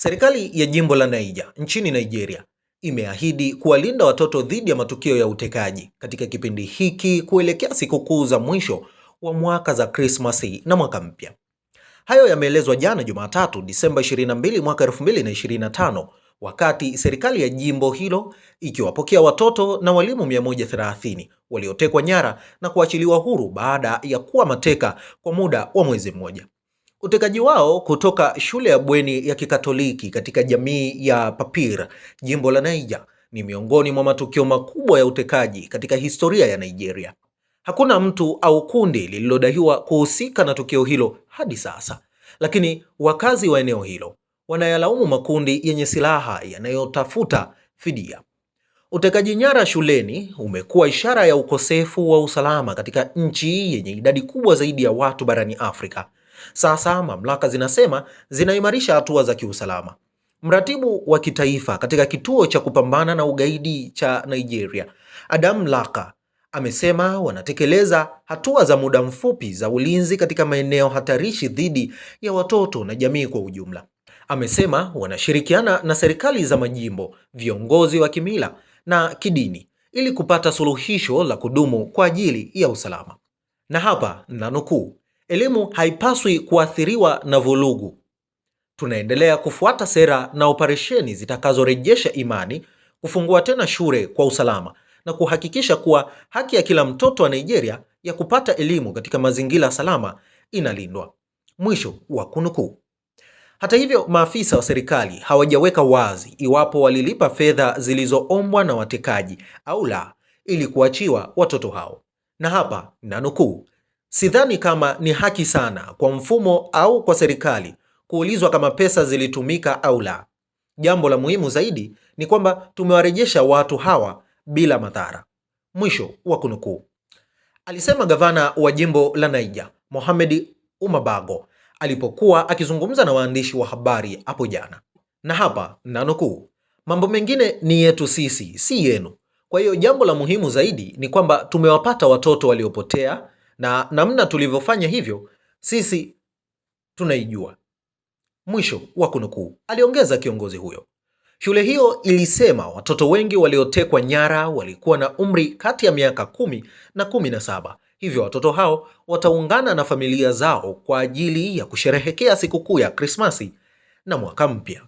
Serikali ya jimbo la Niger nchini Nigeria imeahidi kuwalinda watoto dhidi ya matukio ya utekaji katika kipindi hiki kuelekea sikukuu za mwisho wa mwaka za Krismasi na mwaka mpya. Hayo yameelezwa jana Jumatatu, Disemba 22 mwaka 2025, wakati serikali ya jimbo hilo ikiwapokea watoto na walimu 130 waliotekwa nyara na kuachiliwa huru baada ya kuwa mateka kwa muda wa mwezi mmoja. Utekaji wao kutoka shule ya bweni ya Kikatoliki katika jamii ya Papir, jimbo la Niger, ni miongoni mwa matukio makubwa ya utekaji katika historia ya Nigeria. Hakuna mtu au kundi lililodaiwa kuhusika na tukio hilo hadi sasa, lakini wakazi wa eneo hilo wanayalaumu makundi yenye silaha yanayotafuta fidia. Utekaji nyara shuleni umekuwa ishara ya ukosefu wa usalama katika nchi yenye idadi kubwa zaidi ya watu barani Afrika. Sasa mamlaka zinasema zinaimarisha hatua za kiusalama. Mratibu wa kitaifa katika kituo cha kupambana na ugaidi cha Nigeria, Adam Laka, amesema wanatekeleza hatua za muda mfupi za ulinzi katika maeneo hatarishi dhidi ya watoto na jamii kwa ujumla. Amesema wanashirikiana na serikali za majimbo, viongozi wa kimila na kidini ili kupata suluhisho la kudumu kwa ajili ya usalama. Na hapa nanukuu, elimu haipaswi kuathiriwa na vurugu. Tunaendelea kufuata sera na operesheni zitakazorejesha imani, kufungua tena shule kwa usalama na kuhakikisha kuwa haki ya kila mtoto wa Nigeria ya kupata elimu katika mazingira salama inalindwa. Mwisho wa kunukuu. Hata hivyo, maafisa wa serikali hawajaweka wazi iwapo walilipa fedha zilizoombwa na watekaji au la ili kuachiwa watoto hao. Na hapa nanukuu, sidhani kama ni haki sana kwa mfumo au kwa serikali kuulizwa kama pesa zilitumika au la. Jambo la muhimu zaidi ni kwamba tumewarejesha watu hawa bila madhara. Mwisho wa kunukuu. Alisema gavana wa jimbo la Niger, Mohamed Umabago, alipokuwa akizungumza na waandishi wa habari hapo jana. Na hapa nanukuu, mambo mengine ni yetu sisi, si yenu. Kwa hiyo jambo la muhimu zaidi ni kwamba tumewapata watoto waliopotea na namna tulivyofanya hivyo sisi tunaijua. Mwisho wa kunukuu, aliongeza kiongozi huyo. Shule hiyo ilisema watoto wengi waliotekwa nyara walikuwa na umri kati ya miaka 10 na 17. Hivyo watoto hao wataungana na familia zao kwa ajili ya kusherehekea sikukuu ya Krismasi na mwaka mpya.